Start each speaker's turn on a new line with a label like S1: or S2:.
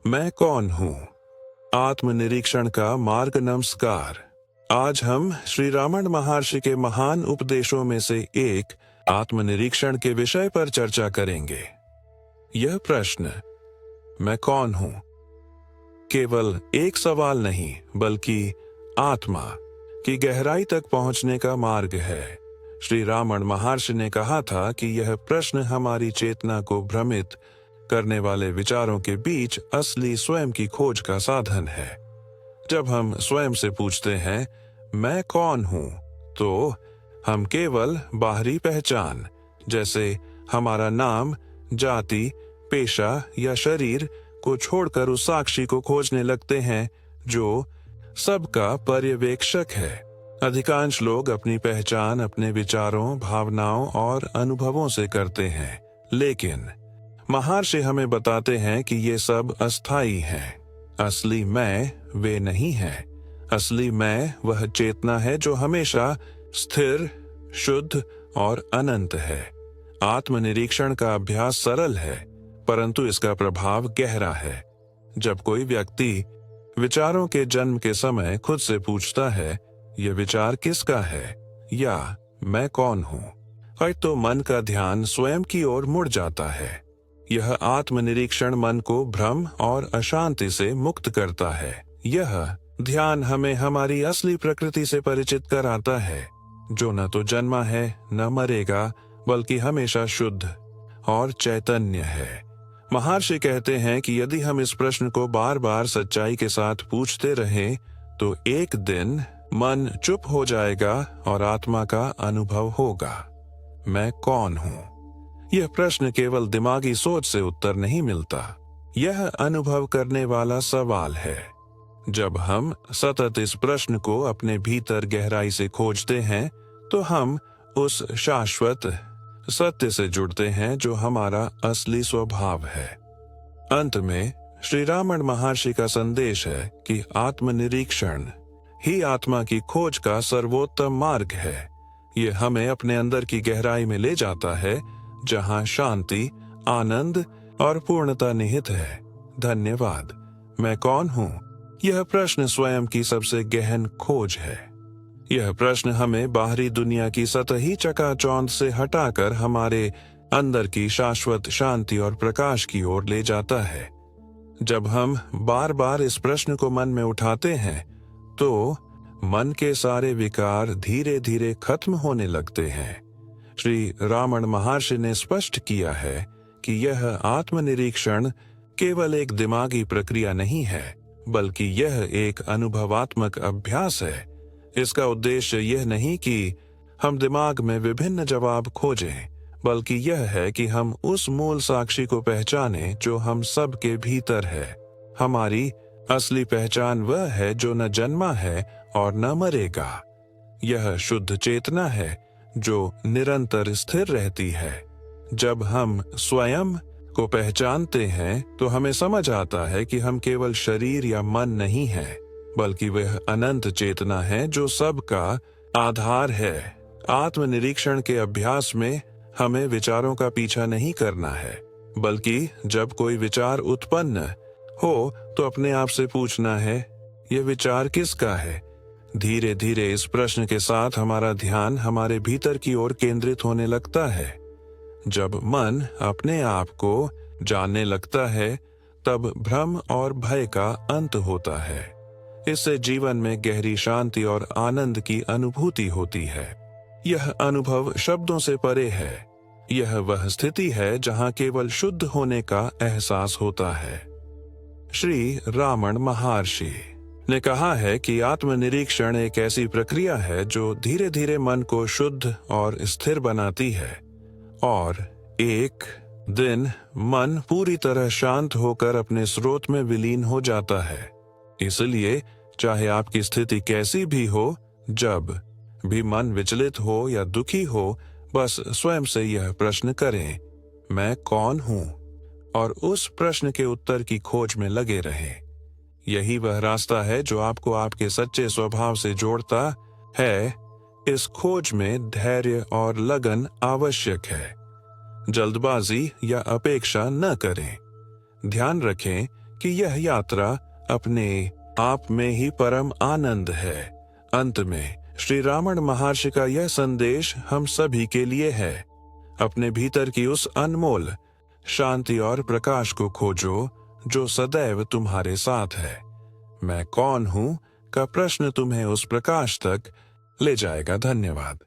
S1: मैं कौन हूँ? आत्मनिरीक्षण का मार्ग। नमस्कार। आज हम श्री रामन महर्षि के महान उपदेशों में से एक आत्मनिरीक्षण के विषय पर चर्चा करेंगे। यह प्रश्न, मैं कौन हूँ, केवल एक सवाल नहीं बल्कि आत्मा की गहराई तक पहुंचने का मार्ग है। श्री रामन महर्षि ने कहा था कि यह प्रश्न हमारी चेतना को भ्रमित करने वाले विचारों के बीच असली स्वयं की खोज का साधन है। जब हम स्वयं से पूछते हैं मैं कौन हूं, तो हम केवल बाहरी पहचान जैसे हमारा नाम, जाति, पेशा या शरीर को छोड़कर उस साक्षी को खोजने लगते हैं जो सबका पर्यवेक्षक है। अधिकांश लोग अपनी पहचान अपने विचारों, भावनाओं और अनुभवों से करते हैं, लेकिन महर्षि हमें बताते हैं कि ये सब अस्थायी हैं। असली मैं वे नहीं है। असली मैं वह चेतना है जो हमेशा स्थिर, शुद्ध और अनंत है। आत्मनिरीक्षण का अभ्यास सरल है, परंतु इसका प्रभाव गहरा है। जब कोई व्यक्ति विचारों के जन्म के समय खुद से पूछता है यह विचार किसका है या मैं कौन हूं, तो मन का ध्यान स्वयं की ओर मुड़ जाता है। यह आत्मनिरीक्षण मन को भ्रम और अशांति से मुक्त करता है। यह ध्यान हमें हमारी असली प्रकृति से परिचित कराता है, जो न तो जन्मा है न मरेगा, बल्कि हमेशा शुद्ध और चैतन्य है। महर्षि कहते हैं कि यदि हम इस प्रश्न को बार बार सच्चाई के साथ पूछते रहें, तो एक दिन मन चुप हो जाएगा और आत्मा का अनुभव होगा। मैं कौन हूं? यह प्रश्न केवल दिमागी सोच से उत्तर नहीं मिलता, यह अनुभव करने वाला सवाल है। जब हम सतत इस प्रश्न को अपने भीतर गहराई से खोजते हैं, तो हम उस शाश्वत सत्य से जुड़ते हैं जो हमारा असली स्वभाव है। अंत में श्री रामन महर्षि का संदेश है कि आत्मनिरीक्षण ही आत्मा की खोज का सर्वोत्तम मार्ग है। यह हमें अपने अंदर की गहराई में ले जाता है, जहां शांति, आनंद और पूर्णता निहित है। धन्यवाद। मैं कौन हूं? यह प्रश्न स्वयं की सबसे गहन खोज है। यह प्रश्न हमें बाहरी दुनिया की सतही चकाचौंध से हटाकर हमारे अंदर की शाश्वत शांति और प्रकाश की ओर ले जाता है। जब हम बार बार इस प्रश्न को मन में उठाते हैं, तो मन के सारे विकार धीरे धीरे खत्म होने लगते हैं। श्री रामन महर्षि ने स्पष्ट किया है कि यह आत्मनिरीक्षण केवल एक दिमागी प्रक्रिया नहीं है, बल्कि यह एक अनुभवात्मक अभ्यास है। इसका उद्देश्य यह नहीं कि हम दिमाग में विभिन्न जवाब खोजें, बल्कि यह है कि हम उस मूल साक्षी को पहचानें जो हम सब के भीतर है। हमारी असली पहचान वह है जो न जन्मा है और न मरेगा। यह शुद्ध चेतना है जो निरंतर स्थिर रहती है। जब हम स्वयं को पहचानते हैं, तो हमें समझ आता है कि हम केवल शरीर या मन नहीं है, बल्कि वह अनंत चेतना है जो सबका आधार है। आत्मनिरीक्षण के अभ्यास में हमें विचारों का पीछा नहीं करना है, बल्कि जब कोई विचार उत्पन्न हो तो अपने आप से पूछना है यह विचार किसका है। धीरे धीरे इस प्रश्न के साथ हमारा ध्यान हमारे भीतर की ओर केंद्रित होने लगता है। जब मन अपने आप को जानने लगता है, तब भ्रम और भय का अंत होता है। इससे जीवन में गहरी शांति और आनंद की अनुभूति होती है। यह अनुभव शब्दों से परे है। यह वह स्थिति है जहां केवल शुद्ध होने का एहसास होता है। श्री रामन महर्षि ने कहा है कि आत्मनिरीक्षण एक ऐसी प्रक्रिया है जो धीरे धीरे मन को शुद्ध और स्थिर बनाती है, और एक दिन मन पूरी तरह शांत होकर अपने स्रोत में विलीन हो जाता है। इसलिए चाहे आपकी स्थिति कैसी भी हो, जब भी मन विचलित हो या दुखी हो, बस स्वयं से यह प्रश्न करें, मैं कौन हूं? और उस प्रश्न के उत्तर की खोज में लगे रहें। यही वह रास्ता है जो आपको आपके सच्चे स्वभाव से जोड़ता है। इस खोज में धैर्य और लगन आवश्यक है। जल्दबाजी या अपेक्षा न करें। ध्यान रखें कि यह यात्रा अपने आप में ही परम आनंद है। अंत में श्री रामन महर्षि का यह संदेश हम सभी के लिए है। अपने भीतर की उस अनमोल शांति और प्रकाश को खोजो जो सदैव तुम्हारे साथ है। मैं कौन हूं का प्रश्न तुम्हें उस प्रकाश तक ले जाएगा। धन्यवाद।